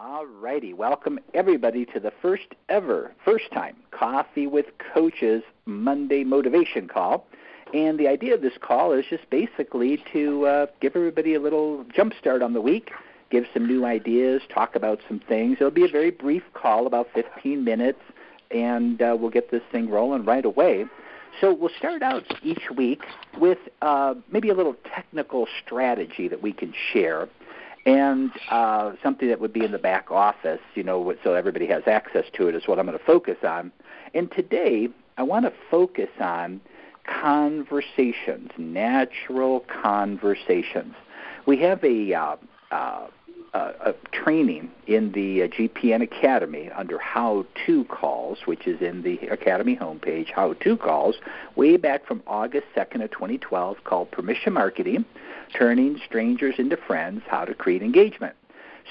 All righty. Welcome, everybody, to the first time Coffee with Coaches Monday Motivation Call. And the idea of this call is just basically to give everybody a little jump start on the week, give some new ideas, talk about some things. It'll be a very brief call, about 15 minutes, and we'll get this thing rolling right away. So we'll start out each week with maybe a little technical strategy that we can share, and something that would be in the back office, so everybody has access to it is what I'm going to focus on. And today I want to focus on conversations, natural conversations. We have a training in the GPN Academy under How-To Calls, which is in the Academy homepage, How-To Calls, way back from August 2nd of 2012, called Permission Marketing, Turning Strangers into Friends, How to Create Engagement.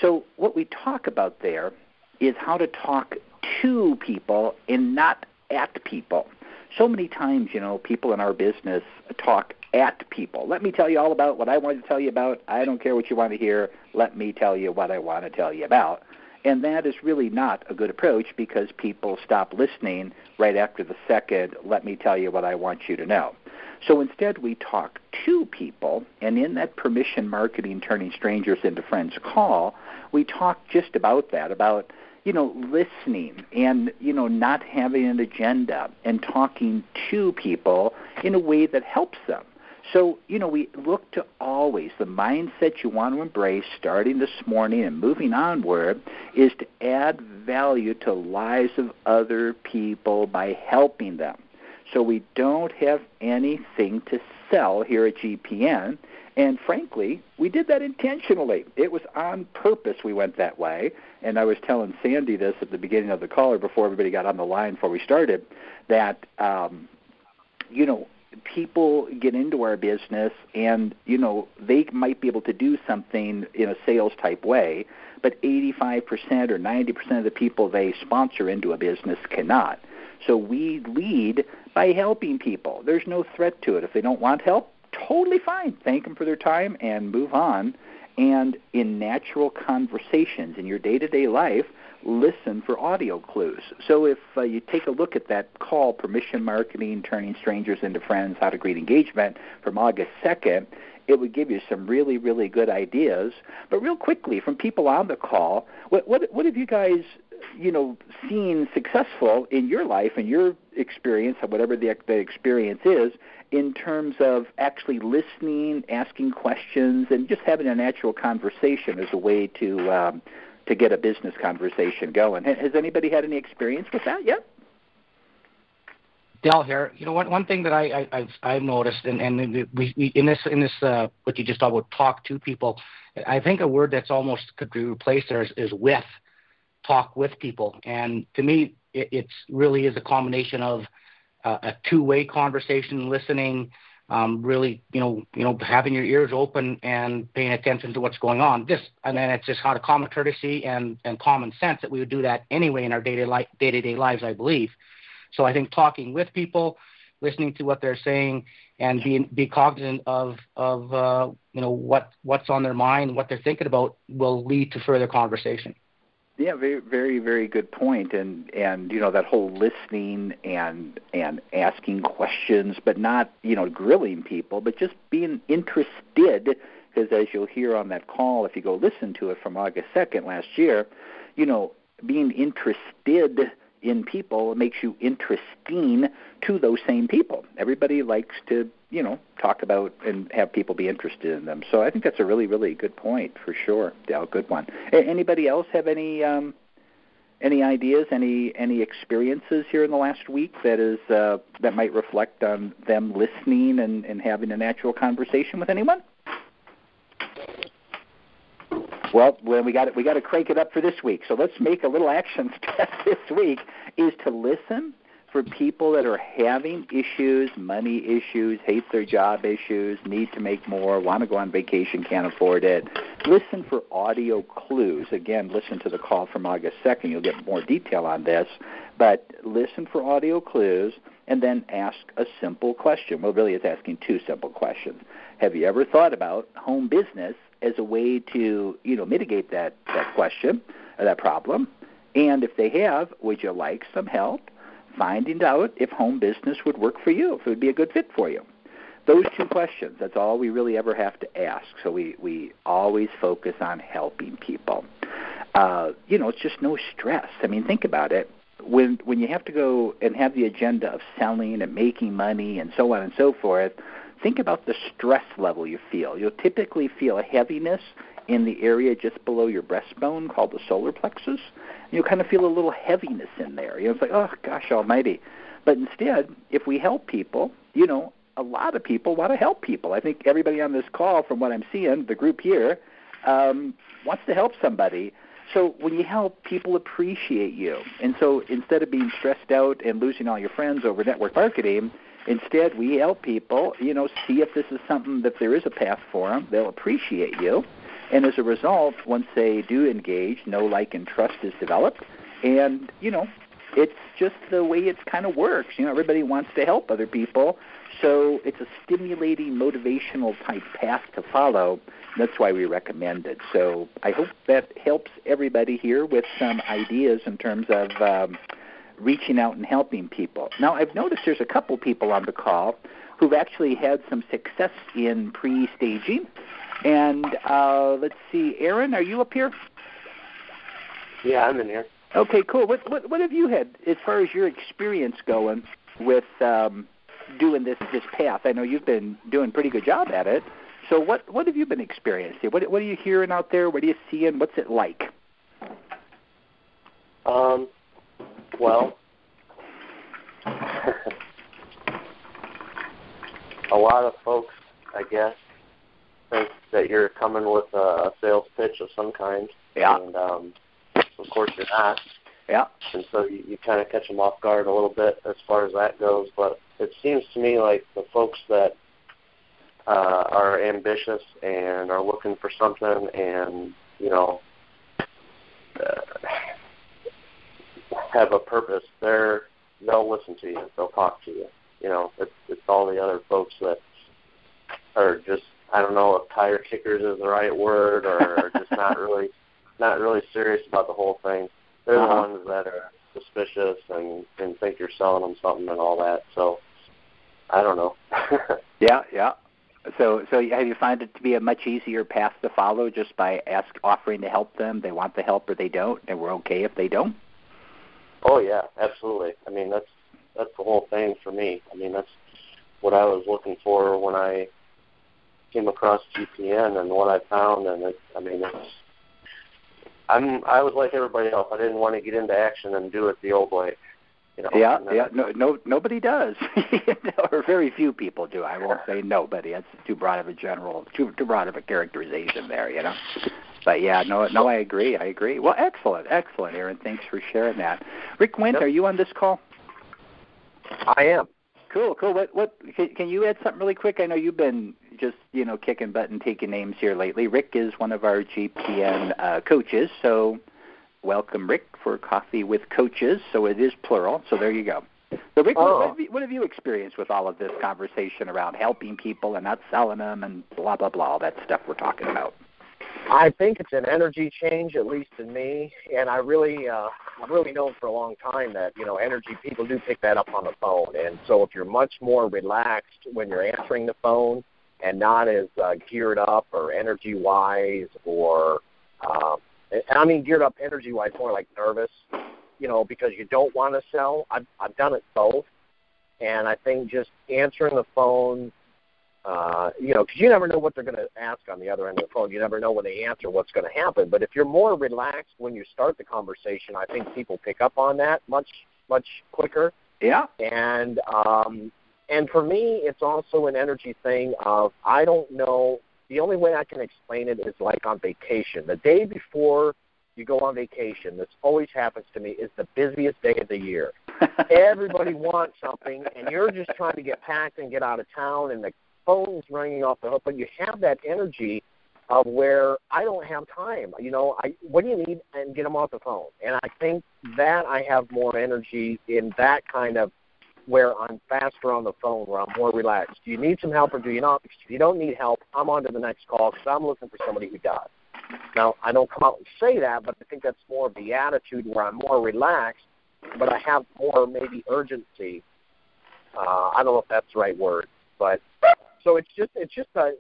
So what we talk about there is how to talk to people and not at people. So many times, people in our business talk at people. Let me tell you all about what I want to tell you about. I don't care what you want to hear. Let me tell you what I want to tell you about. And that is really not a good approach, because people stop listening right after the second, let me tell you what I want you to know. So instead we talk to people, and in that Permission Marketing Turning Strangers into Friends call, we talk just about that, about listening and, not having an agenda and talking to people in a way that helps them. So, we look to always, the mindset you want to embrace starting this morning and moving onward is to add value to lives of other people by helping them. So we don't have anything to sell here at GPN, and frankly, we did that intentionally. It was on purpose we went that way, and I was telling Sandy this at the beginning of the call, or before everybody got on the line, before we started, that, people get into our business and, they might be able to do something in a sales-type way, but 85% or 90% of the people they sponsor into a business cannot. So we lead by helping people. There's no threat to it. If they don't want help, totally fine. Thank them for their time and move on. And in natural conversations in your day-to-day life, listen for audio clues. So if you take a look at that call, Permission Marketing, Turning Strangers into Friends, How to Create Engagement, from August 2nd, it would give you some really, really good ideas. But real quickly, from people on the call, what have you guys seen successful in your life and your experience, whatever the experience is, in terms of actually listening, asking questions, and just having a natural conversation as a way to get a business conversation going? Has anybody had any experience with that yet? Dell here. One thing that I've noticed, and we in this what you just talked about, talk to people. I think a word that's almost could be replaced there is with. Talk with people, and to me, it's really is a combination of a two-way conversation, listening, really, having your ears open and paying attention to what's going on. And then it's just out of common courtesy and common sense that we would do that anyway in our day-to-day lives, I believe. So I think talking with people, listening to what they're saying, and be cognizant of what's on their mind, what they're thinking about, will lead to further conversation. Yeah, very, very, very good point. And that whole listening and asking questions, but not, grilling people, but just being interested, because as you'll hear on that call, if you go listen to it from August 2nd last year, being interested in people makes you interesting to those same people. Everybody likes to, talk about and have people be interested in them. So I think that's a really, really good point for sure, Dale. Good one. Anybody else have any ideas, any experiences here in the last week that might reflect on them listening and having a natural conversation with anyone? Well, we got to crank it up for this week. So let's make a little action step this week, is to listen for people that are having issues, money issues, hate their job issues, need to make more, want to go on vacation, can't afford it. Listen for audio clues. Again, listen to the call from August 2nd. You'll get more detail on this. But listen for audio clues and then ask a simple question. Well, really it's asking two simple questions. Have you ever thought about home business as a way to, mitigate that question? that problem? And if they have, would you like some help finding out if home business would work for you, if it would be a good fit for you? Those two questions, that's all we really ever have to ask. So we always focus on helping people. It's just no stress. I mean, think about it. When you have to go and have the agenda of selling and making money and so on and so forth, think about the stress level you feel. You'll typically feel a heaviness in the area just below your breastbone called the solar plexus. You'll kind of feel a little heaviness in there. It's like, oh, gosh almighty. But instead, if we help people, a lot of people want to help people. I think everybody on this call, from what I'm seeing, the group here, wants to help somebody. So when you help, people appreciate you. And so instead of being stressed out and losing all your friends over network marketing, instead we help people, see if this is something that there is a path for them. They'll appreciate you. And as a result, once they do engage, know, like, and trust is developed. And, it's just the way it kind of works. Everybody wants to help other people. So it's a stimulating, motivational type path to follow. That's why we recommend it. So I hope that helps everybody here with some ideas in terms of reaching out and helping people. Now, I've noticed there's a couple people on the call who've actually had some success in pre-staging. And let's see, Aaron, are you up here? Yeah, I'm in here. Okay, cool. What have you had as far as your experience going with doing this path? I know you've been doing a pretty good job at it. So what have you been experiencing? What are you hearing out there? What are you seeing? What's it like? Well, a lot of folks, I guess, think that you're coming with a sales pitch of some kind. Yeah. And, of course, you're not. Yeah. And so you kind of catch them off guard a little bit as far as that goes. But it seems to me like the folks that are ambitious and are looking for something and, have a purpose, they'll listen to you. They'll talk to you. It's all the other folks that are just, I don't know if tire kickers is the right word, or just not really serious about the whole thing. They're the ones that are suspicious and think you're selling them something and all that. So I don't know. Yeah. So have you found it to be a much easier path to follow just by offering to help them? They want the help or they don't, and we're okay if they don't? Oh yeah, absolutely. I mean, that's the whole thing for me. I mean, that's what I was looking for when I came across GPN and what I found, and I was like everybody else. I didn't want to get into action and do it the old way. Yeah. No, nobody does, or very few people do. I won't say nobody. That's too broad of a characterization there. But yeah, no, I agree. Well, excellent, Aaron. Thanks for sharing that. Rick Wendt, Are you on this call? I am. Cool. What can you add something really quick? I know you've been just kicking butt and taking names here lately. Rick is one of our GPN coaches, so welcome, Rick, for Coffee with Coaches. So it is plural. So there you go. So Rick, what have you experienced with all of this conversation around helping people and not selling them and blah blah blah, all that stuff we're talking about? I think it's an energy change, at least in me, and I've really known for a long time that, energy, people do pick that up on the phone. And so if you're much more relaxed when you're answering the phone and not as geared up or energy-wise or, geared up energy-wise, more like nervous, because you don't want to sell. I've done it both, and I think just answering the phone, because you never know what they're going to ask on the other end of the phone. You never know when they answer what's going to happen. But if you're more relaxed when you start the conversation, I think people pick up on that much, much quicker. Yeah. And for me, it's also an energy thing of, I don't know, the only way I can explain it is like on vacation. The day before you go on vacation, this always happens to me, is the busiest day of the year. Everybody wants something, and you're just trying to get packed and get out of town, and the phone's ringing off the hook, but you have that energy of where I don't have time. What do you need? And get them off the phone. And I think that I have more energy in that kind of where I'm faster on the phone, where I'm more relaxed. Do you need some help or do you not? Because if you don't need help, I'm on to the next call because I'm looking for somebody who does. Now, I don't come out and say that, but I think that's more of the attitude where I'm more relaxed, but I have more maybe urgency. I don't know if that's the right word, but so it's just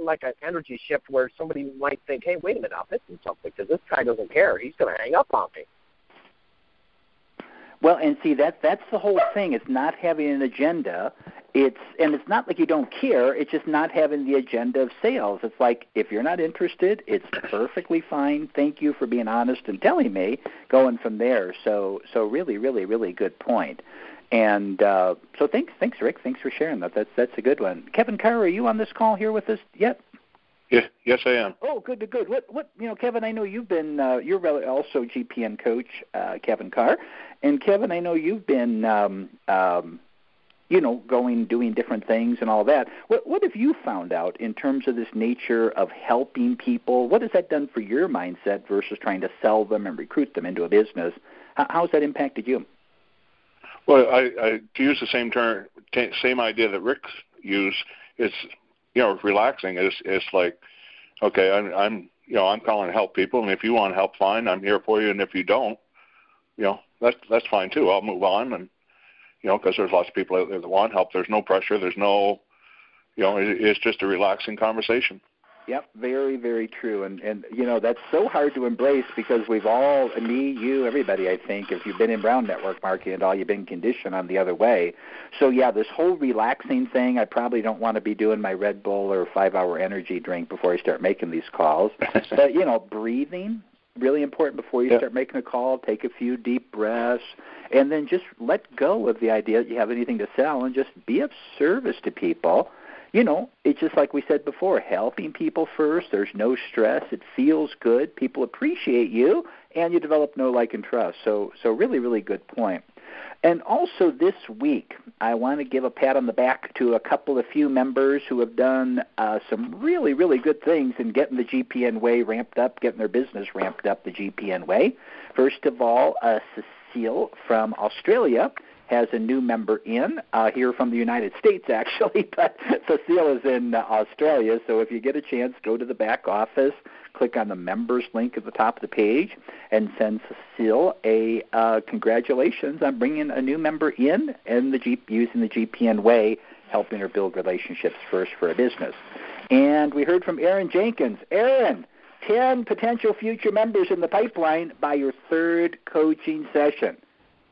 like an energy shift where somebody might think, hey, wait a minute, I'm missing something because this guy doesn't care. He's going to hang up on me. Well, and see, that's the whole thing. It's not having an agenda. It's not like you don't care. It's just not having the agenda of sales. It's like, if you're not interested, it's perfectly fine. Thank you for being honest and telling me. Going from there. So really, really, really good point. And so thanks, Rick. Thanks for sharing that. That's a good one. Kevin Carr, are you on this call here with us yet? Yeah, yes, I am. Oh, good. What Kevin? I know you've been. You're also GPN coach, Kevin Carr, and Kevin, I know you've been. Doing different things and all that. What have you found out in terms of this nature of helping people? What has that done for your mindset versus trying to sell them and recruit them into a business? How's that impacted you? Well, I to use the same idea that Rick used, it's relaxing. It's like, okay, I'm calling to help people, and if you want help, fine, I'm here for you, and if you don't, that's fine too. I'll move on, and because there's lots of people out there that want help. There's no pressure. There's no, it's just a relaxing conversation. Yep, very, very true. And that's so hard to embrace because we've all, me, you, everybody, I think, if you've been in Brown network marketing and all, you've been conditioned on the other way. So, yeah, this whole relaxing thing, I probably don't want to be doing my Red Bull or 5-hour energy drink before I start making these calls. But, breathing, really important before you start making a call. Take a few deep breaths and then just let go of the idea that you have anything to sell and just be of service to people. It's just like we said before, helping people first. There's no stress. It feels good. People appreciate you, and you develop know, like, and trust. So really, really good point. And also this week, I want to give a pat on the back to a few members who have done some really, really good things in getting the GPN way ramped up, getting their business ramped up the GPN way. First of all, Cecile from Australia has a new member in, here from the United States, actually, but Cecile is in Australia, so if you get a chance, go to the back office, click on the members link at the top of the page, and send Cecile a congratulations on bringing a new member in and using the GPN way, helping her build relationships first for a business. And we heard from Aaron Jenkins. Aaron, 10 potential future members in the pipeline by your third coaching session.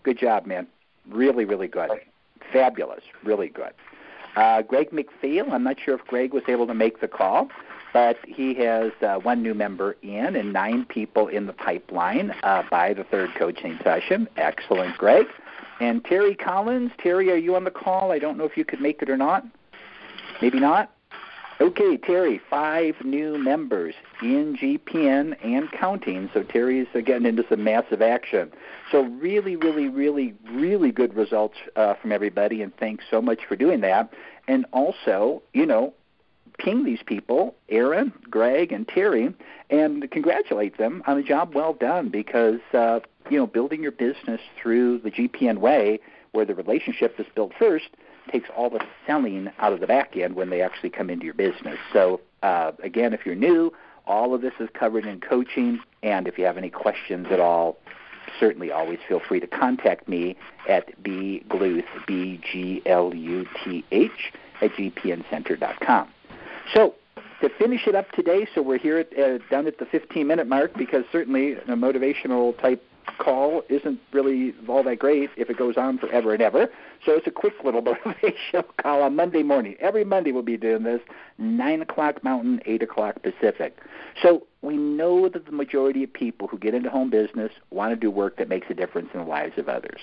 Good job, man. Really, really good. Fabulous. Really good. Greg McPhail, I'm not sure if Greg was able to make the call, but he has one new member in and 9 people in the pipeline by the third coaching session. Excellent, Greg. And Terry Collins. Terry, are you on the call? I don't know if you could make it or not. Maybe not. Okay, Terry, 5 new members in GPN and counting. So Terry's getting into some massive action. So really, really, really, really good results from everybody, and thanks so much for doing that. And also, ping these people, Aaron, Greg, and Terry, and congratulate them on a job well done because, building your business through the GPN way where the relationship is built first takes all the selling out of the back end when they actually come into your business. So, again, if you're new, all of this is covered in coaching, and if you have any questions at all, certainly always feel free to contact me at bgluth, BGLUTH, at gpncenter.com. So, to finish it up today, so we're here down at the 15-minute mark because certainly a motivational type call isn't really all that great if it goes on forever and ever. So it's a quick little motivational call on Monday morning. Every Monday we'll be doing this, 9 o'clock Mountain, 8 o'clock Pacific. So we know that the majority of people who get into home business want to do work that makes a difference in the lives of others.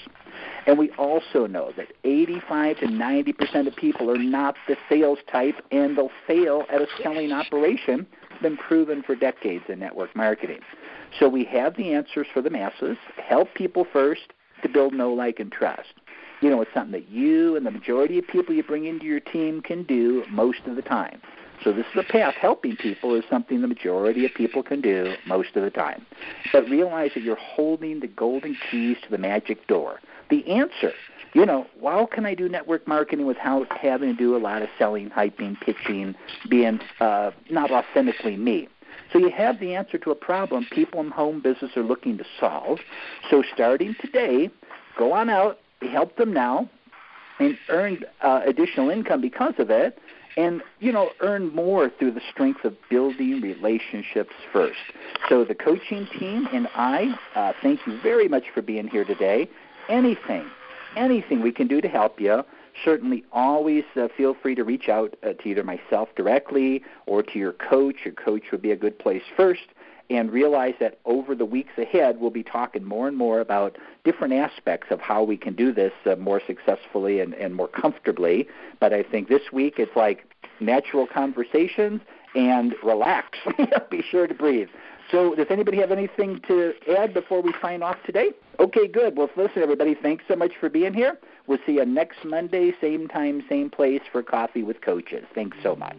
And we also know that 85 to 90% of people are not the sales type, and they'll fail at a selling operation. It's been proven for decades in network marketing. So we have the answers for the masses. Help people first to build know, like, and trust. It's something that you and the majority of people you bring into your team can do most of the time. So this is a path. Helping people is something the majority of people can do most of the time. But realize that you're holding the golden keys to the magic door. The answer, how can I do network marketing without having to do a lot of selling, hyping, pitching, being not authentically me? So you have the answer to a problem people in home business are looking to solve. So starting today, go on out, help them now, and earn additional income because of it, and, earn more through the strength of building relationships first. So the coaching team and I thank you very much for being here today. Anything we can do to help you, certainly always feel free to reach out to either myself directly or to your coach. Your coach would be a good place first. And realize that over the weeks ahead, we'll be talking more and more about different aspects of how we can do this more successfully and more comfortably. But I think this week it's like natural conversations and relax. Be sure to breathe. So does anybody have anything to add before we sign off today? Okay, good. Well, listen, everybody, thanks so much for being here. We'll see you next Monday, same time, same place for Coffee with Coaches. Thanks so much.